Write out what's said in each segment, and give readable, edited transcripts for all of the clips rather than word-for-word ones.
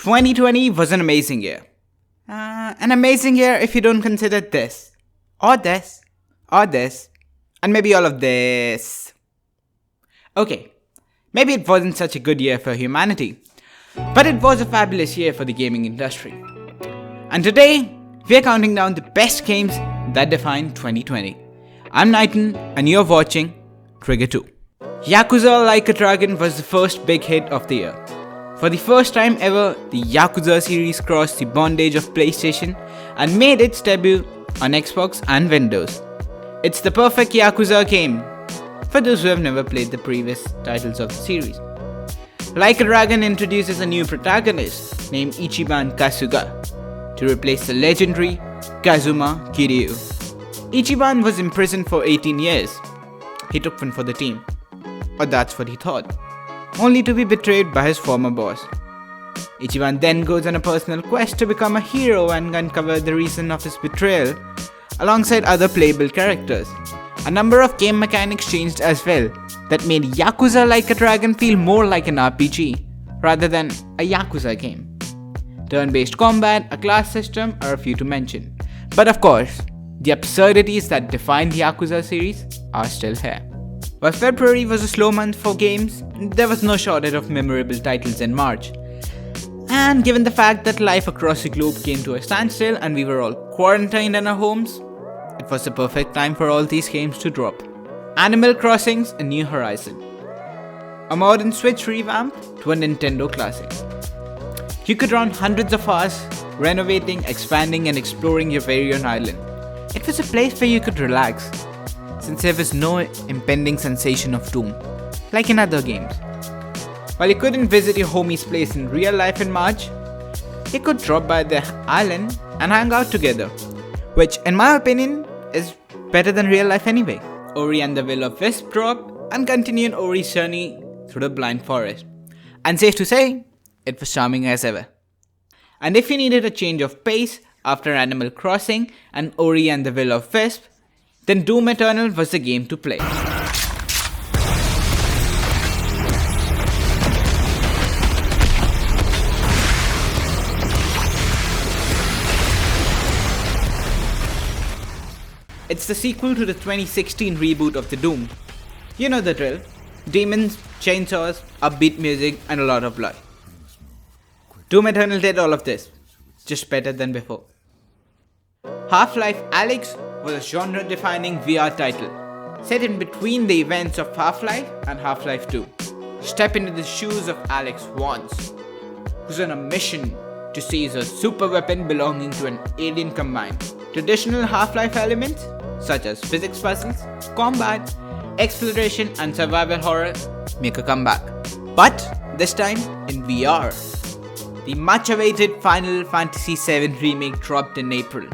2020 was an amazing year. An amazing year if you don't consider this, or this, or this, and maybe all of this. Okay, maybe it wasn't such a good year for humanity, but it was a fabulous year for the gaming industry. And today, we are counting down the best games that defined 2020. I'm Nighton, and you're watching Trigger 2. Yakuza Like a Dragon was the first big hit of the year. For the first time ever, the Yakuza series crossed the bondage of PlayStation and made its debut on Xbox and Windows. It's the perfect Yakuza game for those who have never played the previous titles of the series. Like a Dragon introduces a new protagonist named Ichiban Kasuga to replace the legendary Kazuma Kiryu. Ichiban was imprisoned for 18 years. He took one for the team. Or that's what he thought. Only to be betrayed by his former boss. Ichiban then goes on a personal quest to become a hero and uncover the reason of his betrayal, alongside other playable characters. A number of game mechanics changed as well, that made Yakuza Like a Dragon feel more like an RPG, rather than a Yakuza game. Turn-based combat, a class system are a few to mention. But of course, the absurdities that define the Yakuza series are still here. While February was a slow month for games, there was no shortage of memorable titles in March. And given the fact that life across the globe came to a standstill and we were all quarantined in our homes, it was the perfect time for all these games to drop. Animal Crossing's A New Horizon, a modern Switch revamp to a Nintendo classic. You could run hundreds of hours, renovating, expanding and exploring your very own island. It was a place where you could relax, since there was no impending sensation of doom, like in other games. While you couldn't visit your homie's place in real life in March, you could drop by their island and hang out together, which in my opinion is better than real life anyway. Ori and the Will of the Wisps dropped and continued Ori's journey through the blind forest. And safe to say, it was charming as ever. And if you needed a change of pace after Animal Crossing and Ori and the Will of the Wisps, then Doom Eternal was the game to play. It's the sequel to the 2016 reboot of the Doom. You know the drill. Demons, chainsaws, upbeat music and a lot of blood. Doom Eternal did all of this, just better than before. Half-Life Alyx was a genre-defining VR title, set in between the events of Half-Life and Half-Life 2. Step into the shoes of Alyx once, who's on a mission to seize a super weapon belonging to an alien combine. Traditional Half-Life elements, such as physics puzzles, combat, exploration and survival horror, make a comeback. But this time in VR. The much-awaited Final Fantasy VII Remake dropped in April.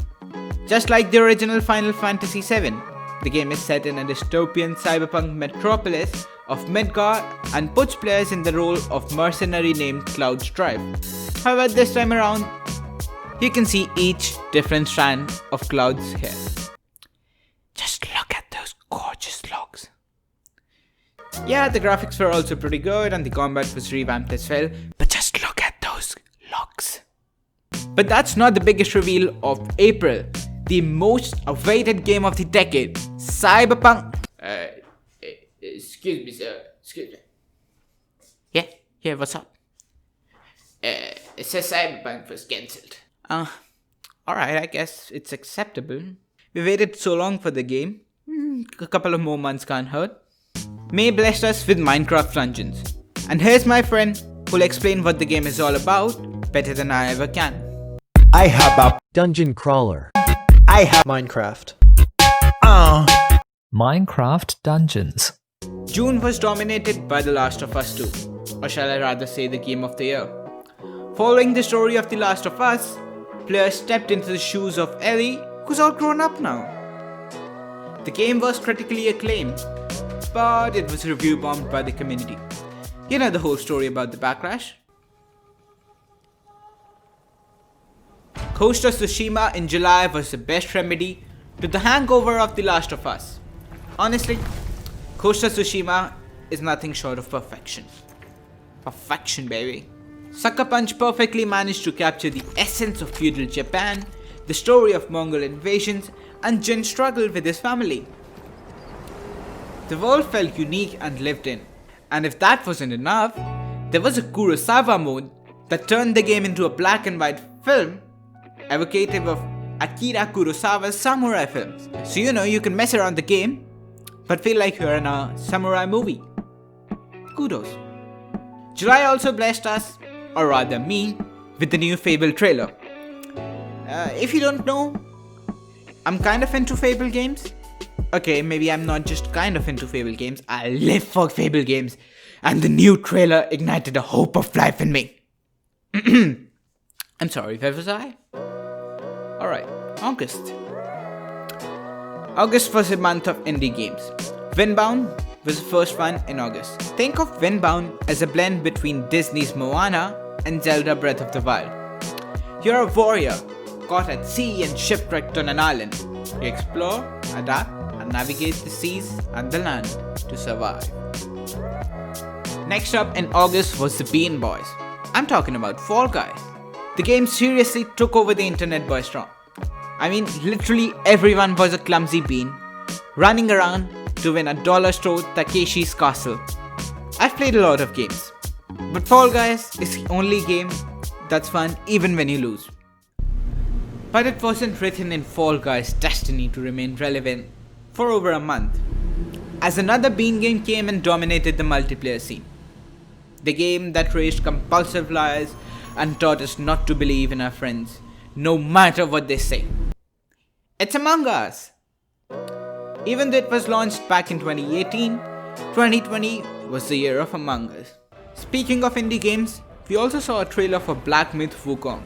Just like the original Final Fantasy VII, the game is set in a dystopian cyberpunk metropolis of Midgard and puts players in the role of mercenary named Cloud Strife. However, this time around, you can see each different strand of Cloud's hair. Just look at those gorgeous locks. Yeah, the graphics were also pretty good and the combat was revamped as well, but just look at those locks. But that's not the biggest reveal of April. The most awaited game of the decade, Cyberpunk. Excuse me, sir. Excuse me. Yeah, what's up? It says Cyberpunk was cancelled. Alright, I guess it's acceptable. We waited so long for the game. A couple of more months can't hurt. May blessed us with Minecraft Dungeons. And here's my friend who'll explain what the game is all about better than I ever can. I have a Dungeon crawler. I have Minecraft. Minecraft Dungeons. June was dominated by The Last of Us 2, or shall I rather say the game of the year. Following the story of The Last of Us, players stepped into the shoes of Ellie, who's all grown up now. The game was critically acclaimed, but it was review bombed by the community. You know the whole story about the backlash. Ghost of Tsushima in July was the best remedy to the hangover of The Last of Us. Honestly, Ghost of Tsushima is nothing short of perfection. Perfection, baby. Sucker Punch perfectly managed to capture the essence of feudal Japan, the story of Mongol invasions, and Jin's struggle with his family. The world felt unique and lived in, and if that wasn't enough, there was a Kurosawa mode that turned the game into a black and white film evocative of Akira Kurosawa's samurai films. So you can mess around the game, but feel like you're in a samurai movie. Kudos. July also blessed us, or rather me, with the new Fable trailer. If you don't know, I'm kind of into Fable games. Okay, maybe I'm not just kind of into Fable games, I live for Fable games, and the new trailer ignited a hope of life in me. I'm sorry, where was I? Alright, August. August was a month of indie games. Windbound was the first one in August. Think of Windbound as a blend between Disney's Moana and Zelda Breath of the Wild. You're a warrior, caught at sea and shipwrecked on an island. You explore, adapt, and navigate the seas and the land to survive. Next up in August was the Bean Boys. I'm talking about Fall Guys. The game seriously took over the internet by storm. I mean, literally everyone was a clumsy bean, running around to win a dollar store Takeshi's castle. I've played a lot of games, but Fall Guys is the only game that's fun even when you lose. But it wasn't written in Fall Guys' destiny to remain relevant for over a month, as another bean game came and dominated the multiplayer scene. The game that raised compulsive liars and taught us not to believe in our friends, no matter what they say. It's Among Us! Even though it was launched back in 2018, 2020 was the year of Among Us. Speaking of indie games, we also saw a trailer for Black Myth Wukong,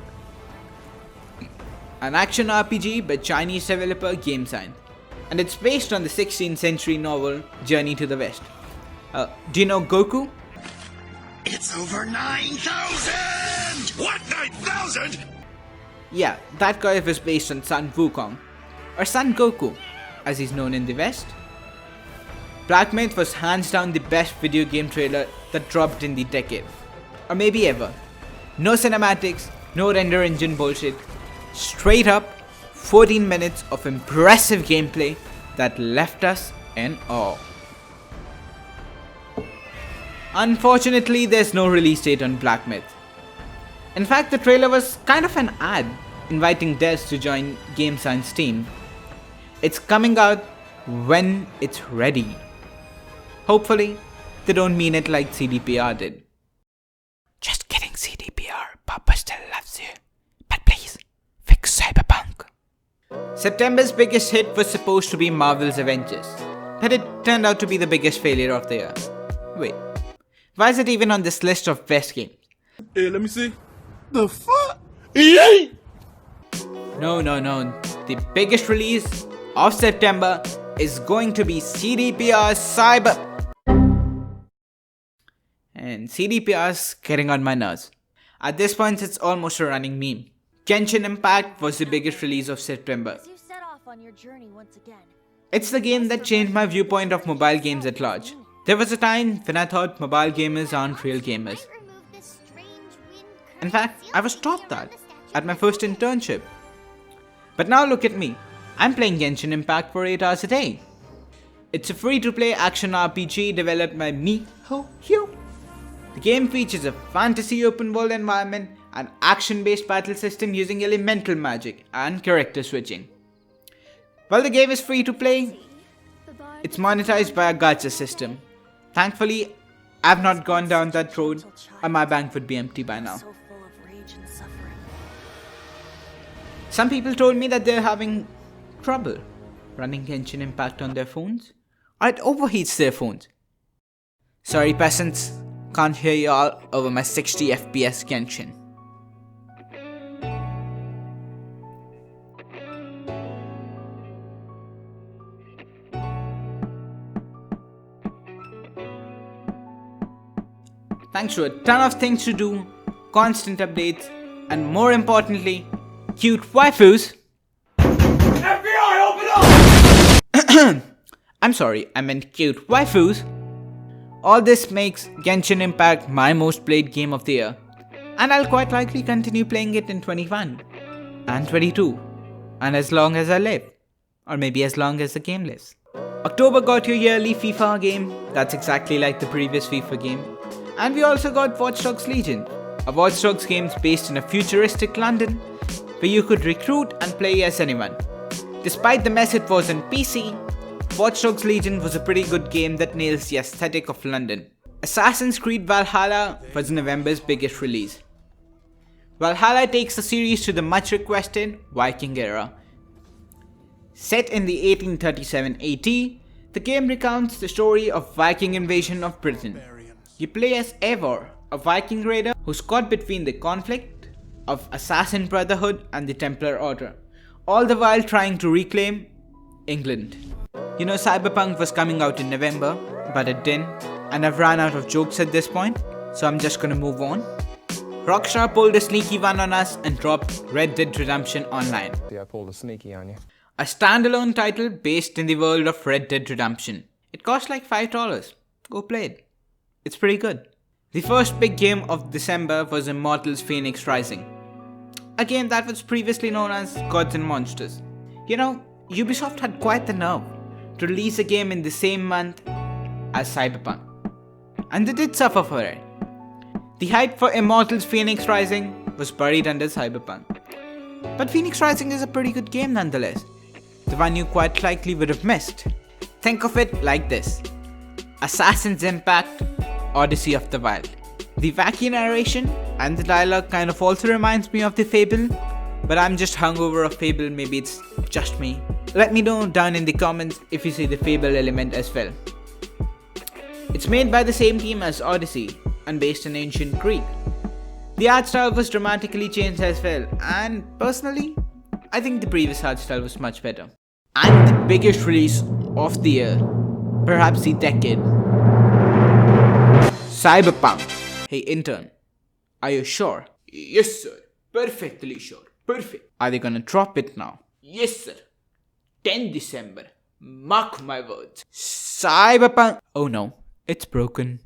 an action RPG by Chinese developer GameSign, and it's based on the 16th century novel Journey to the West. Do you know Goku? It's over 9,000! What, 9,000?! Yeah, that guy was based on Son Wukong, or Son Goku, as he's known in the West. Black Myth was hands down the best video game trailer that dropped in the decade, or maybe ever. No cinematics, no render engine bullshit, straight up 14 minutes of impressive gameplay that left us in awe. Unfortunately, there's no release date on Black Myth. In fact, the trailer was kind of an ad inviting Des to join GameSign's team. It's coming out when it's ready. Hopefully, they don't mean it like CDPR did. Just kidding, CDPR. Papa still loves you. But please, fix Cyberpunk. September's biggest hit was supposed to be Marvel's Avengers, but it turned out to be the biggest failure of the year. Wait, why is it even on this list of best games? Hey, let me see. The fuck? Yay! No. The biggest release of September is going to be CDPR Cyber. And CDPR's getting on my nerves. At this point, it's almost a running meme. Genshin Impact was the biggest release of September. You set off on your journey once again. It's the game that changed my viewpoint of mobile games at large. There was a time when I thought mobile gamers aren't real gamers. In fact, I was taught that at my first internship. But now look at me. I'm playing Genshin Impact for 8 hours a day. It's a free-to-play action RPG developed by miHoYo. The game features a fantasy open-world environment, an action-based battle system using elemental magic, and character switching. While the game is free to play, it's monetized by a gacha system. Thankfully, I've not gone down that road, or my bank would be empty by now. Some people told me that they're having trouble running Genshin Impact on their phones, or it overheats their phones. Sorry peasants, can't hear y'all over my 60 FPS Genshin. Thanks to a ton of things to do, constant updates, and more importantly, cute waifus. FBI, open up! I'm sorry, I meant cute waifus. All this makes Genshin Impact my most played game of the year. And I'll quite likely continue playing it in 21 and 22 and as long as I live, or maybe as long as the game lives. October got your yearly FIFA game, that's exactly like the previous FIFA game. And we also got Watch Dogs Legion, a Watch Dogs game based in a futuristic London where you could recruit and play as anyone. Despite the mess it was on PC, Watch Dogs Legion was a pretty good game that nails the aesthetic of London. Assassin's Creed Valhalla was November's biggest release. Valhalla takes the series to the much requested Viking era. Set in the 1837 AD, the game recounts the story of Viking invasion of Britain. You play as Eivor, a Viking raider who's caught between the conflict of Assassin Brotherhood and the Templar Order, all the while trying to reclaim England. You know, Cyberpunk was coming out in November, but it didn't, and I've run out of jokes at this point, so I'm just gonna move on. Rockstar pulled a sneaky one on us and dropped Red Dead Redemption Online. Yeah, I pulled a sneaky on you. A standalone title based in the world of Red Dead Redemption. It cost like $5. Go play it. It's pretty good. The first big game of December was Immortals Fenyx Rising, a game that was previously known as Gods and Monsters. You know, Ubisoft had quite the nerve to release a game in the same month as Cyberpunk, and they did suffer for it. The hype for Immortals Fenyx Rising was buried under Cyberpunk. But Fenyx Rising is a pretty good game nonetheless, the one you quite likely would have missed. Think of it like this: Assassin's Impact, Odyssey of the Wild. The wacky narration and the dialogue kind of also reminds me of the Fable, but I'm just hungover of Fable, maybe it's just me. Let me know down in the comments if you see the Fable element as well. It's made by the same team as Odyssey and based in ancient Greek. The art style was dramatically changed as well, and personally, I think the previous art style was much better. And the biggest release of the year, perhaps the decade, Cyberpunk. Hey intern, are you sure? Yes sir, perfectly sure, perfect. Are they gonna drop it now? Yes sir, 10 December, mark my words. Cyberpunk. Oh no, it's broken.